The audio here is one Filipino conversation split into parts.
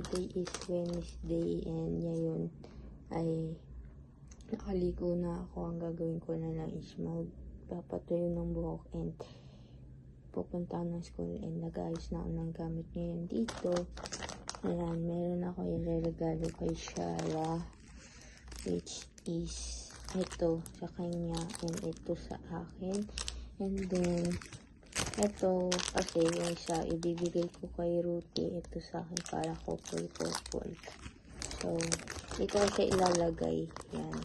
today is Wednesday and ngayon ay nakaligo na ako. Ang gagawin ko na lang is magpapatuyo ng buhok and pupunta ng school and nag-ayos na ako ng gamit ngayon dito. Ayan, meron ako ireregalo kay Shara, which is ito sa kanya and ito sa akin. And then ito kasi yung isa ibibigay ko kay Ruthie, ito sa akin para couple. So ito kasi ilalagay yan.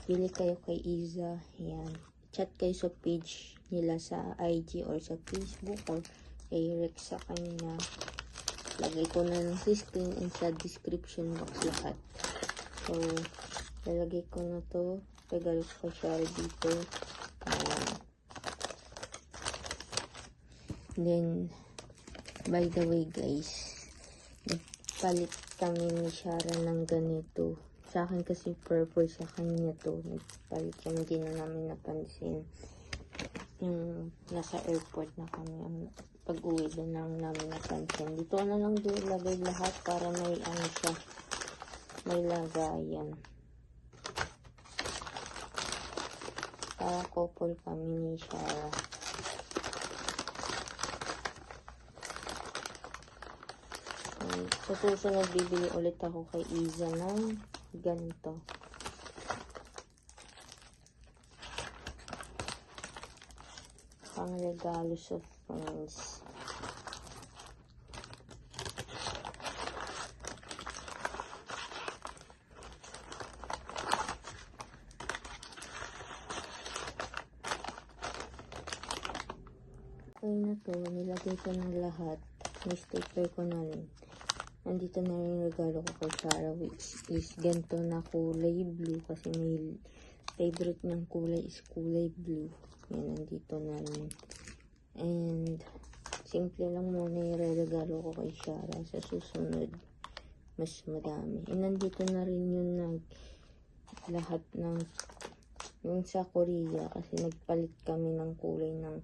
Pili kayo kay Iza, yan, chat kayo sa page nila sa IG or sa Facebook or kay Rex sa kanya. Lagay ko na lang sa screen and sa description box lahat. So lalagay ko na to, regalo ko siya dito. Then, by the way guys, nagpalit kami ni Shara ng ganito. Sa akin kasi purple, sa kanya to. Nagpalit kami, hindi na namin napansin. Yung nasa airport na kami, pag-uwi doon lang namin napansin. Dito na lang doon lagay lahat para may ano siya, may lagayan. Para couple kami ni Shara. Sa susunod, bibili ulit ako kay Iza ng ganito. Pang regalo sa friends. Okay na to, nilagay ko na lahat. Ni-stapler ko na rin. Nandito na rin yung regalo ko kay Shara, which is ganito na kulay blue kasi may favorite niyang kulay is kulay blue. Yan, nandito na rin. And simple lang muna yung regalo ko kay Shara. Sa susunod, mas madami. And nandito na rin yung lahat ng yung sa Korea kasi nagpalit kami ng kulay ng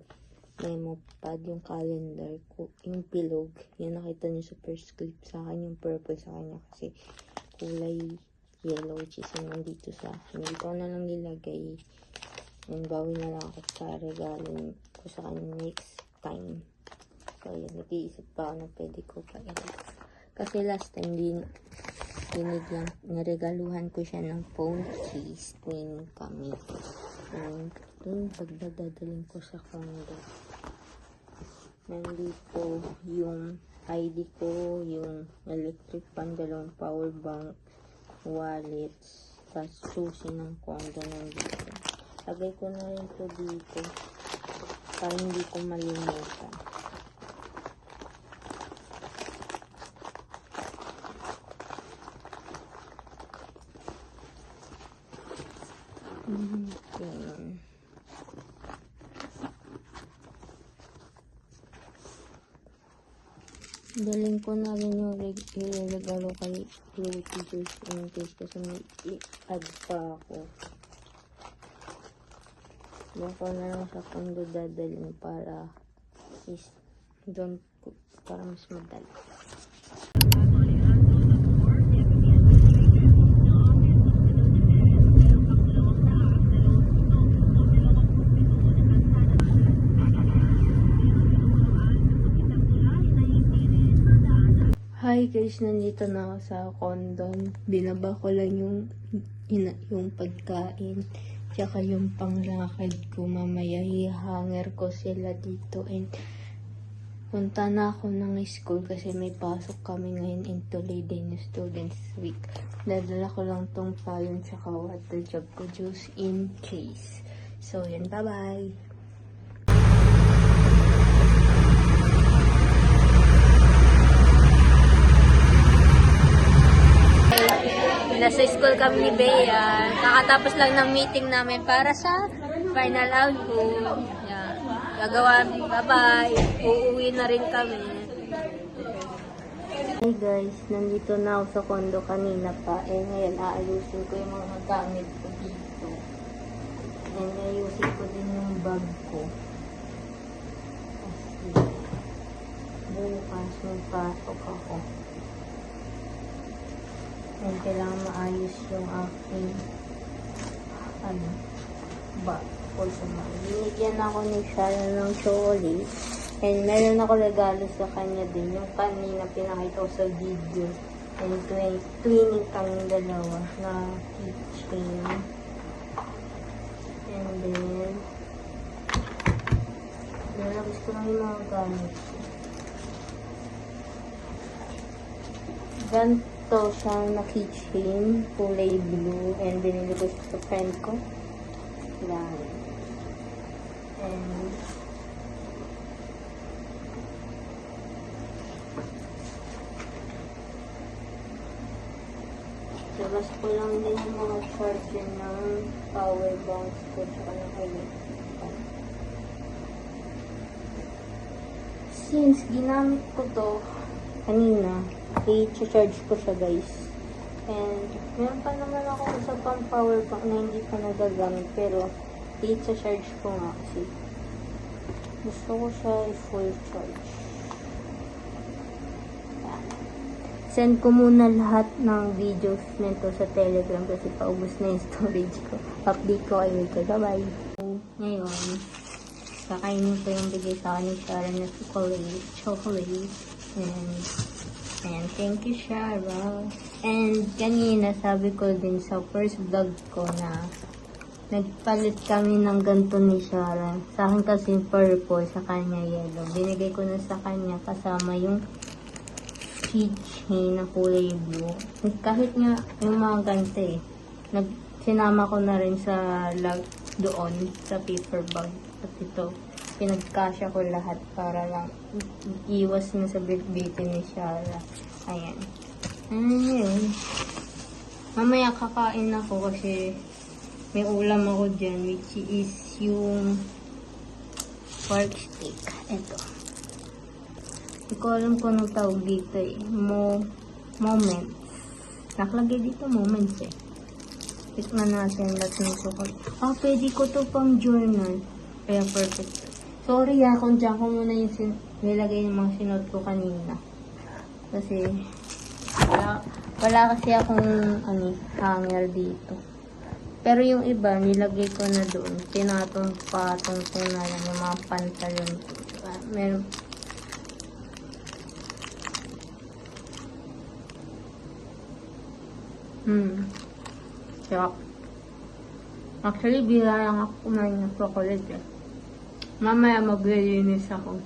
memo pad, yung calendar, yung pilog. Yan, nakita niyo sa first clip. Sa akin yung purple, sa kanya kasi kulay yellow, which is yung nandito sa akin. Dito ko na lang nilagay. And bawi na lang ako sa regalo ko sa kanya next time. So yan, nag-iisip pa ako na pwede ko pa kasi last time binigyan, naregaluhan ko siya ng phone case tuwing kami. And yung pagdadadaling ko sa condo. Nandito yung ID ko, yung electric pan, dalawang power bank, wallets, tapos susi ng condo nandito. Lagay ko na rin to dito para hindi ko malimutan. Okay. Daling ko na rin yung regalo kay Ruthie just in case kasi may i-add pa ako. Doon ko na lang sa condo dadalhin para para mas madali. Hi guys, nandito na ako sa condo. Binaba ko lang yung pagkain tsaka yung panglakad ko. Mamaya i-hanger ko sila dito and punta na ako ng school kasi may pasok kami ngayon into Lady na Students Week. Dadala ko lang tong payong tsaka water jug ko juice in case. So yan, bye bye! Nasa school kami ni Bea. Nakatapos lang ng meeting namin para sa final album. Yan. Gagawa. Bye-bye. Uuwi na rin kami. Hey guys, nandito na ako sa condo kanina pa. Ngayon aayusin ko yung mga gamit ko dito. Ayusin ko din yung bag ko. Kasi bukas may pasok ako. And kailangan maayos yung aking ba for tomorrow. Binigyan ako ni Shara ng chocolate. And meron ako regalo sa kanya din. Yung kanina pinakita ko sa video. And twinning kami dalawa na keychain. And then, nalabas ko lang yung mga gamit. Ganito siyang na keychain, kulay blue. And binili ko sa friend ko. Yan. And labas ko lang din yung mga charger ng power banks ko tsaka ng electric fan. Since ginamit ko to kanina, i-charge ko siya guys. And meron pa naman ako sa pang power bank na hindi pa nagagamit pero i-charge ko nga kasi gusto ko siya i-full charge. Send ko muna lahat ng videos nito sa Telegram kasi paubos na yung storage ko. Update ko kayo ito. Bye-bye. Ngayon, kakainin ko yung bigay sa akin ni Shara na chocolate. And thank you, Shara. And kanina sabi ko din sa first vlog ko na nagpalit kami ng ganito ni Shara. Sa akin kasi purple, sa kanya yellow. Binigay ko na sa kanya kasama yung keychain na kulay blue. Kahit nga yung mga ganito sinama ko na rin sa doon sa paper bag. At ito, pinagkasya ko lahat para lang iwas na sa bit-bitin ni Shara. Ayan. Ayun. Mamaya kakain ako kasi may ulam ako dyan which is yung pork steak. Ito. Hindi ko alam kung anong tawag dito moments. Nakalagay dito moments Tikman natin lahat ng sukot. Pwede ko to pang journal. Kaya perfect. Sorry kung dyan ko muna yung nilagay yung mga sinot ko kanina. Kasi wala kasi akong hanger dito. Pero yung iba, nilagay ko na doon. Tinatong-patong ko na lang yung mga pantalon ko. Meron Sarap. Actually, bira lang ako kumain ng chocolate Mamaya maglilinis ako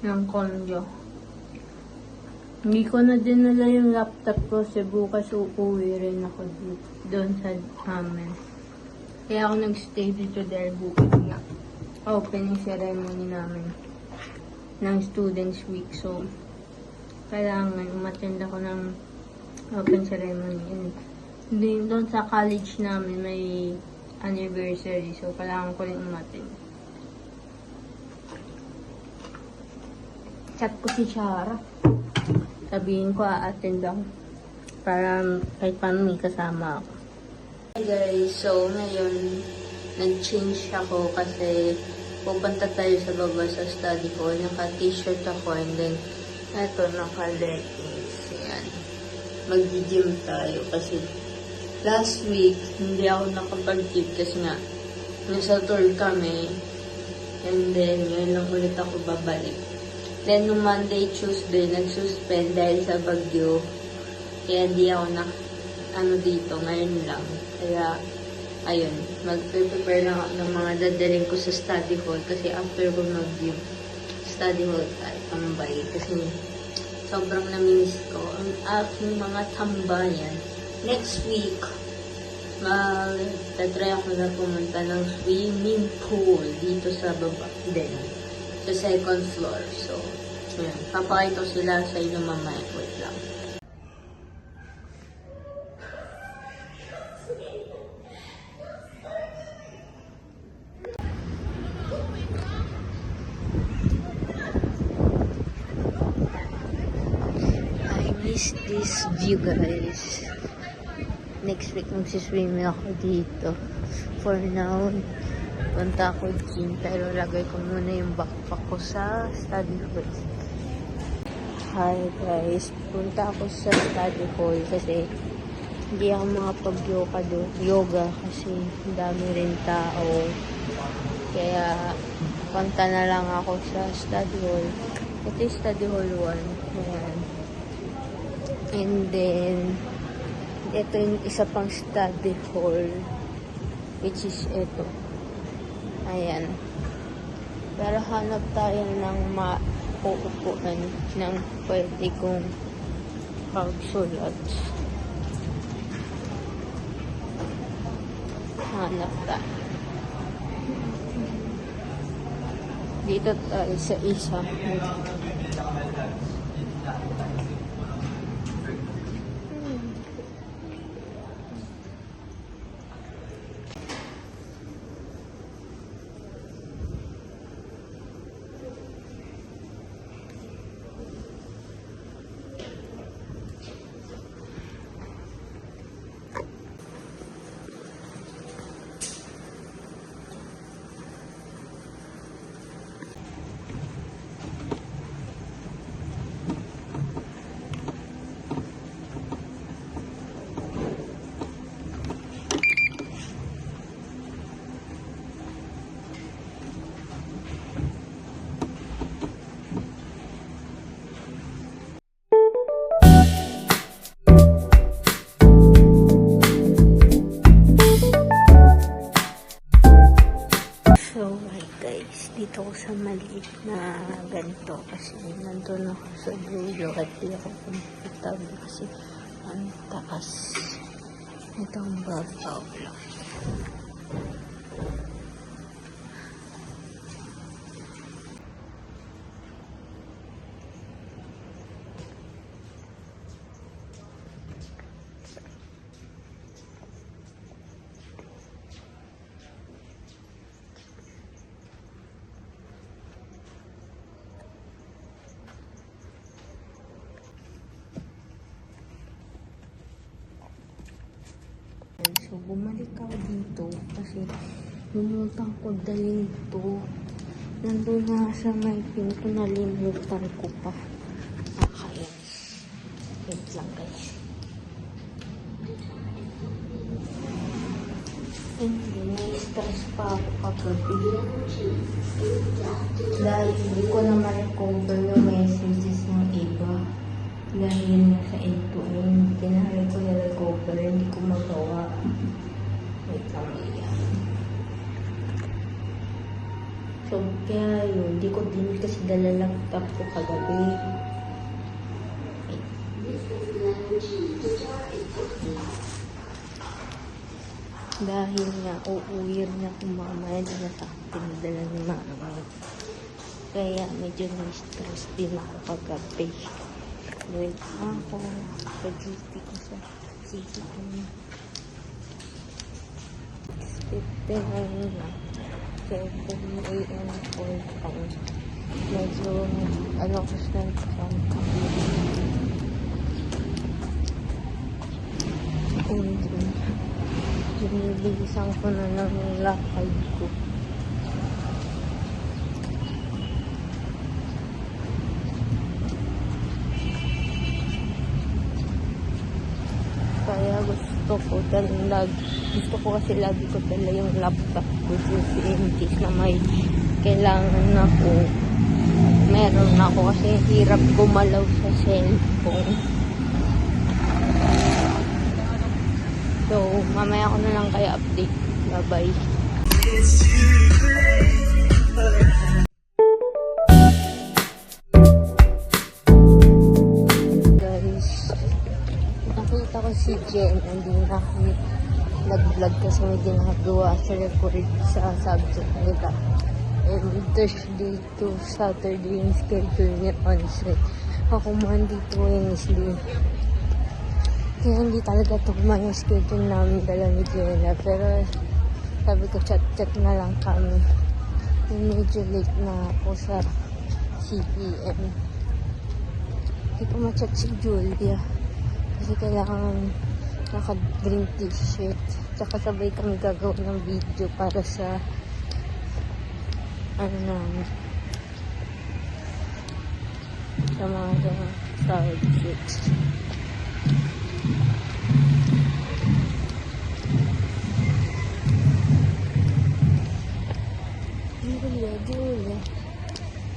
ng konjo. Hindi ko na dinala yung laptop ko kasi bukas uuwi rin ako doon sa amin. Kaya ako nagstay dito dahil bukas nga opening ceremony namin ng Students Week. So, kailangan umattend ako ng open ceremony. And doon sa college namin may anniversary. So, kailangan ko rin umattend. Chat ko si Shara. Sabihin ko, a-attend ako. Para kahit paano may kasama ako. Hey guys, so ngayon, nag-change ako kasi pupunta tayo sa baba sa study hall. Naka-t-shirt ako and then, eto, naka-leggings. Yan. Mag-gym tayo kasi last week, hindi ako nakapag-gym kasi nga, nasa tour kami. And then, yun lang ulit ako babalik. Then, nung Monday, Tuesday, nag-suspend dahil sa bagyo. Kaya di ako dito, ngayon lang. Kaya, ayun, mag-prepare lang ako ng mga dadaling ko sa study hall. Kasi after ko mag-gym, study hall tayo, tambay. Kasi, sobrang namimiss ko ang aking mga tambayan. Next week, tatry ako na pumunta ng swimming pool dito sa baba din. Sa second floor. So, yun. Papakita ko sila sa inyo mamaya. Wait lang. I miss this view, guys. Next week, magsiswimming ako dito. For now, punta ako gym, pero lagay ko muna yung backpack ko sa study hall. Hi guys, punta ako sa study hall kasi hindi ako makapag-yoga kasi dami rin tao. Kaya punta na lang ako sa study hall. Ito yung study hall 1. Ayan. And then, ito yung isa pang study hall, which is ito. Ayan. Pero hanap tayo ng mauupuan ng pwede kong pagsulat. Hanap tayo. Dito tayo sa isa. So, hi guys. Dito ako sa maliit na ganito kasi nandun ako sa dulo at di ako comfortable kasi ang taas. Ito ang babaw lang. So, bumalik ako dito kasi lumutang ko dalhin to. Nandun na sa may pinto, nalimutan ko pa. Nakakainis. Wait lang guys. Hindi, na-stress pa ako kagabi. Dahil hindi ko naman recover yung messages ng iba. Dahil nasa end-to-end, tinahal ko na recover, hindi ko magawa. Wait lang iyan. So, kaya yun, hindi ko din kasi dala laptop ko kagabi. Dahil nga, uuwi rin ako mamaya na sa ating dala ni mama. Kaya medyo na-stress din ako kagabi. Wait ako, pag-GP ko sa CCTV. Expected na 7 AM all time. Medyo, ko sa and binibilisan ko na lang yung lakad ko. Kaya gusto ko kasi lagi ko dala yung laptop ko just in case na may kailangan ako. Meron ako kasi hirap gumalaw sa cellphone. So, mamaya ko na lang kaya update. Bye-bye. Nakita ko si Jen, hindi na kami nag-vlog kasi may ginagawa sa record sa subject nila. And Thursday to Saturday yung schedule niya on-site. Ako man dito Wednesday. Kaya hindi talaga tugma yung schedule namin dala ni Jenna. Pero sabi ko chat-chat na lang kami. Medyo late na ako sa CPM. Hindi ko ma-chat si Julia. Kasi kailangan naka-green t-shirt. Tsaka sabay kami gagawa ng video para sa namin. sa mga side chicks. Julia, Julia.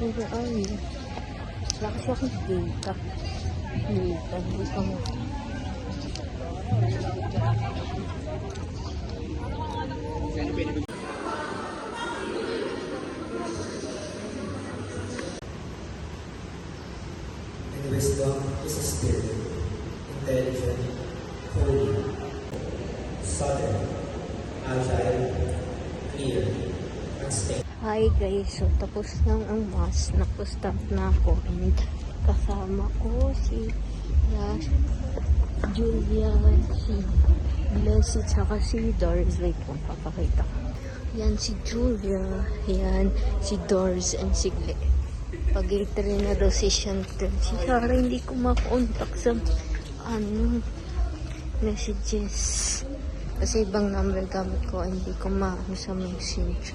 Where are you? Lakas akong data. Data. Hindi ka mo. And wisdom is a spirit, intelligent, holy, subtle, agile, clear, unstained. Hi guys, so tapos lang ang mass. Nagpo-stop na ako and kasama ko si Julia, si Blessy, tsaka si Doris. Wait kung papakita ko. Yan si Julia, yan si Doris and si Gle. Pag-iter na daw si Chantel. Si Sarah hindi ko makontak sa messages. Kasi ibang number gamit ko, hindi ko maano sa message.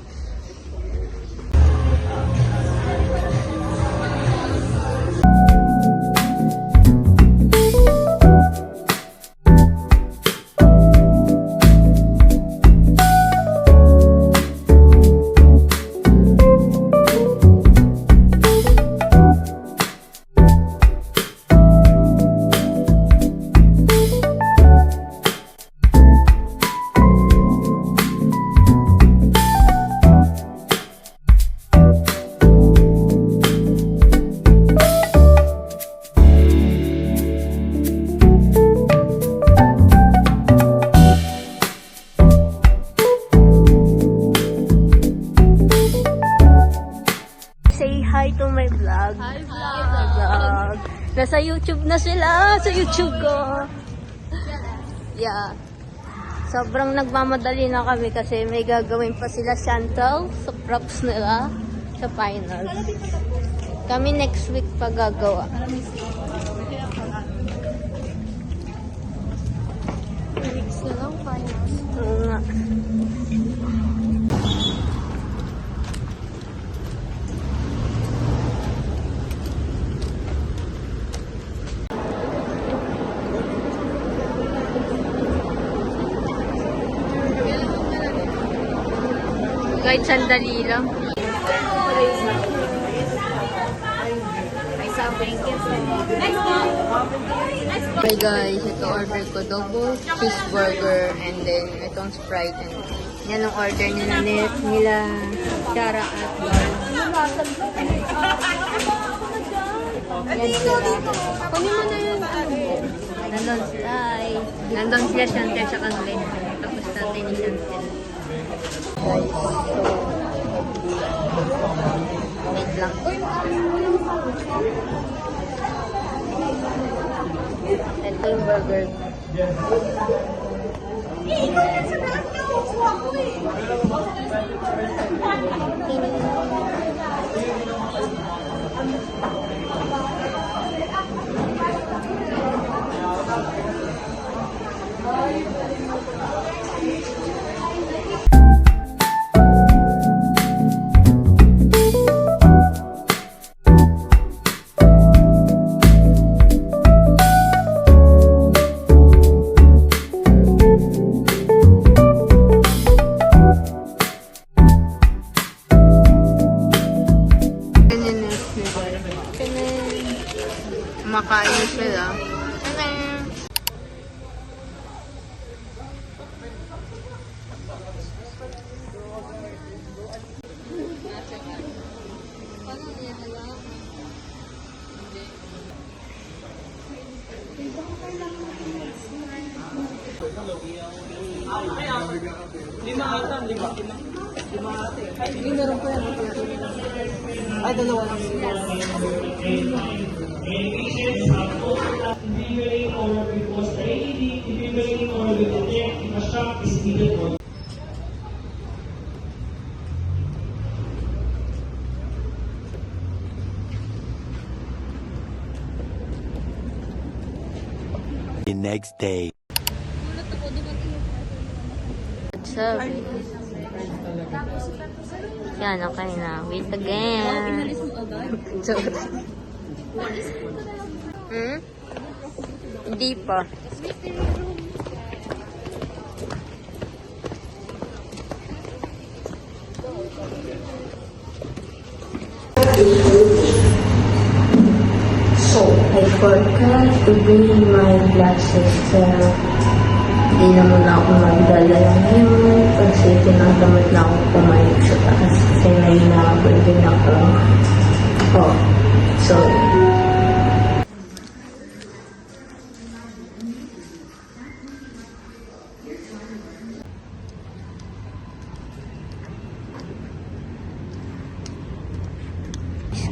Say hi to my vlog. Hi vlog. Nasa YouTube na sila. Sa YouTube ko. Yeah. Sobrang nagmamadali na kami kasi may gagawin pa sila Chantel sa props nila sa finals. Kami next week pa gagawa. Weeks na lang finals. Oo nga. Kahit sandali lang. Hi guys, ito order ko double cheeseburger and then itong Sprite and yan ang order nila Chara at Lord. Yan sila. Kunin mo na yun. Nandun sila. Nandun sila Chantel sa kanila. Tapos natin ni Chantel. Guys, so wait lang. Ito yung burger. Makain sila. Lima ata. Ay, meron pa yan. Ay, dalawa lang. The next day. What's up? Yan, okay na. Wait again. Hmm? Hindi pa. So, I forgot to bring my glasses kaya hindi na muna ako magdala ngayon kasi tinatamad na ako pumanik sa taas kasi nahinahabol din ako. Oh, so,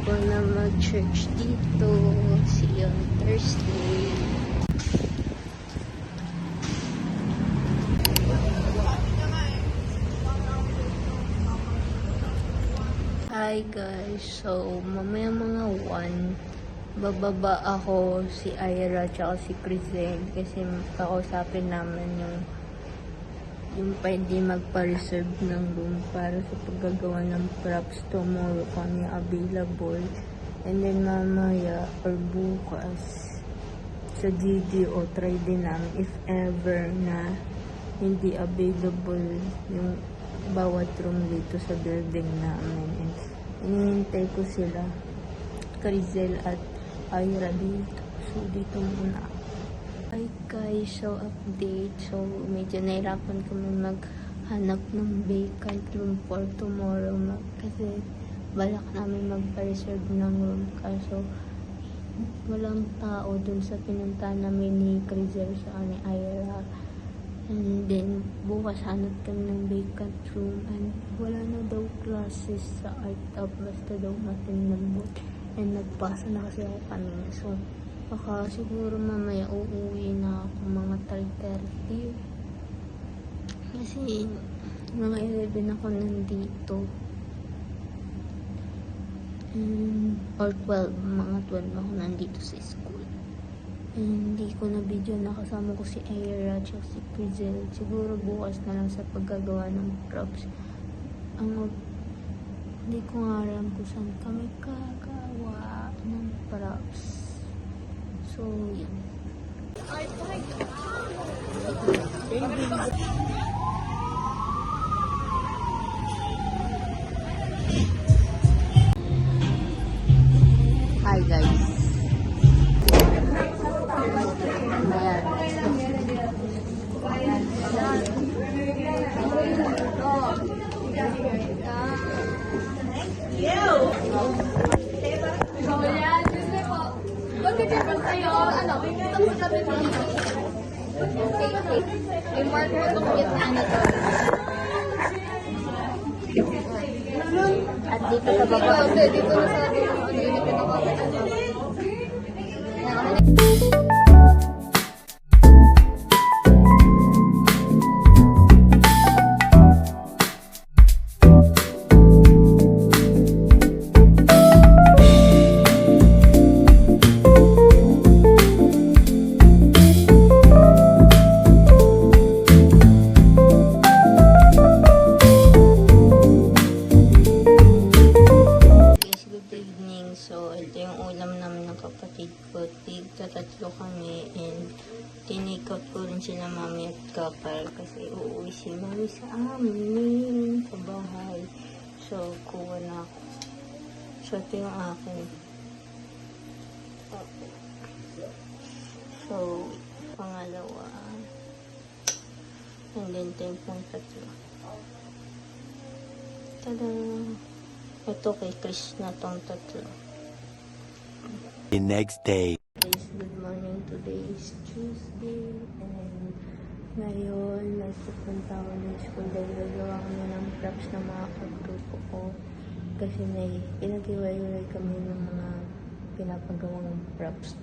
ko na mag-church dito. See you on Thursday. Hi guys, so mamaya mga 1 bababa ako si Ira at si Crizel kasi kakausapin namin yung pwede magpa-reserve ng room para sa paggagawa ng props tomorrow kami available. And then mamaya or bukas sa GDO try din namin if ever na hindi available yung bawat room dito sa building namin. And inihintay ko sila, Crizel at Ira dito. So dito muna ako. Hi guys, so update. So medyo nahirapan kami maghanap ng vacant room for tomorrow kasi balak namin magpa-reserve ng room kaso walang tao dun sa pinuntahan namin ni Crizel sa ni Ira. And then bukas hanap kami ng vacant room and wala na daw classes sa art up basta daw matinang boot and nagpasa na kasi ako kanina. So baka siguro mamaya uuwi na ako mga 3:30 kasi mga 11 ako nandito or 12, mga 12 ako nandito sa school. Hindi ko na video, nakasama ko si Ira at si Crizel. Siguro bukas na lang sa paggagawa ng props. Hindi ko nga alam kung saan kami kagawa ng props. So, yun. Hi guys. May marker itong cute na ano to. At dito sa baba. Dito na sa unit na ako. Kapatid ko, tatlo kami and tinake-out ko rin sila mami at kapal kasi uuwi si mami sa amin sa bahay. So, kuha na ako. So, ito yung akin. So, pangalawa. And then, ito yung pang tatlo. Tada! Ito kay Chris na tong tatlo. The next day. Guys, good morning. Today is Tuesday and ngayon nagpupunta ako ng school dahil gagawa kami ng props ng mga kagrupo ko kasi may pinag-iwalay kami ng mga pinapagawang props.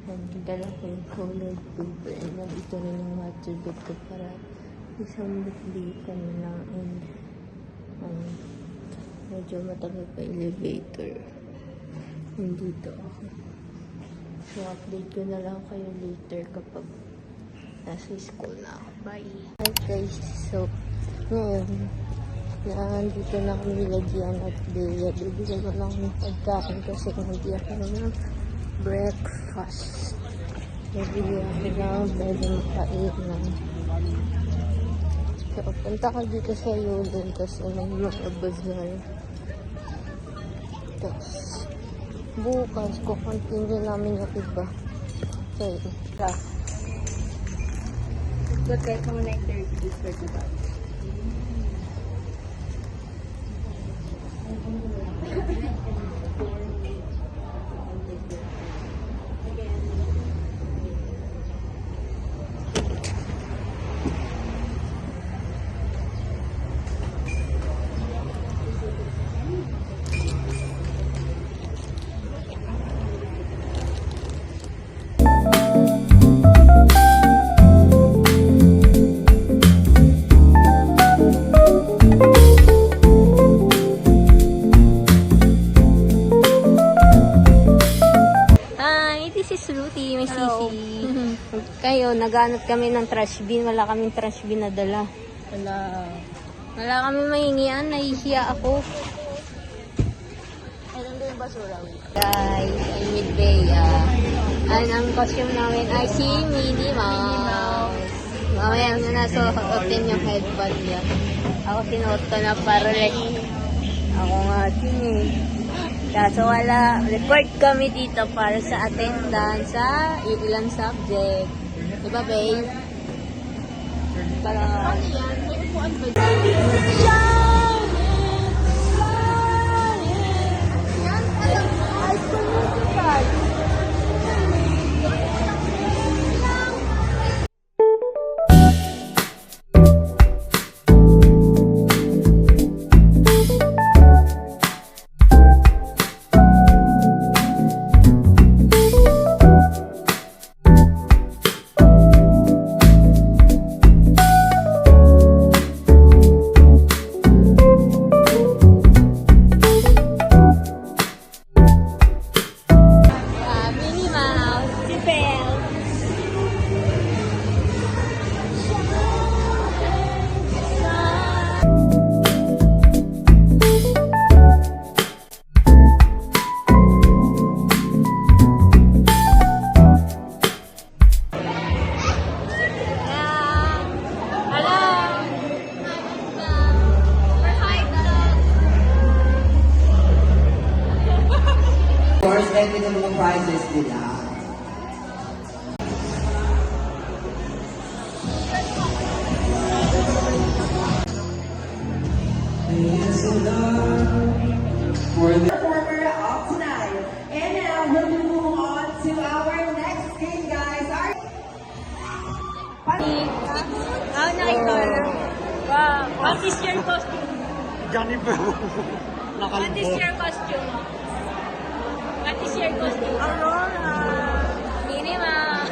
Nagdala ko yung colored paper and nandito rin yung water bed ko para isang bitbitan na lang and medyo matagal pa elevator. Nandito ako. So, update ko na lang kayo later kapag nasa school na ako. Bye! Hi guys! So, ngayon, nandito na kami nilagyan at bigyan ko na akong pagkain kasi hindi ako naman breakfast. Bibili ako ng pwede makainan. So, punta ka dito sa Yulin kasi may mga bazaar. Tapos, bukas, kukontinue namin yung iba. Okay. Good guys, mga 9:30 for diba? Hi, this is Ruthie, may sisi. Kayo, naghanap kami ng trash bin. Wala kaming trash bin na dala. Wala kami mahingian. Nahihiya ako. Ay, nandun yung basura. Guys, I'm with Bea. And ang costume namin ay si Minnie Mouse. Mamaya na nasuotin yung headband niya. Ako sinuot ko na para like, ako nga din. Kaso wala, record kami dito para sa attendance sa ilang subject. Diba, babe? Para... Minnie Mouse, si Belle. Of course, and with the mga prizes nila. For the performer of tonight. And now we'll be moving on to our next game, guys. Wow, what is your costume? Johnny Bravo. What is your costume? What is your costume? Aurora. Minnie Mouse.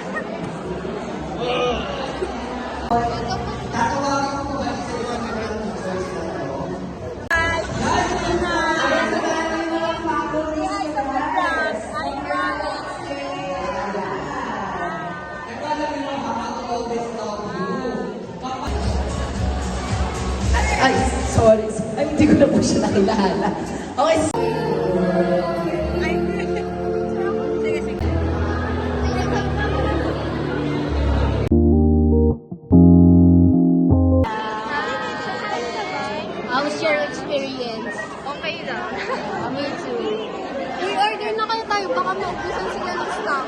Ay, sorry. Ay, hindi ko na po siya nakilala. Okay, How's your experience? Okay lang. Me too. I-order na kayo tayo, baka maubusan sila ng stock.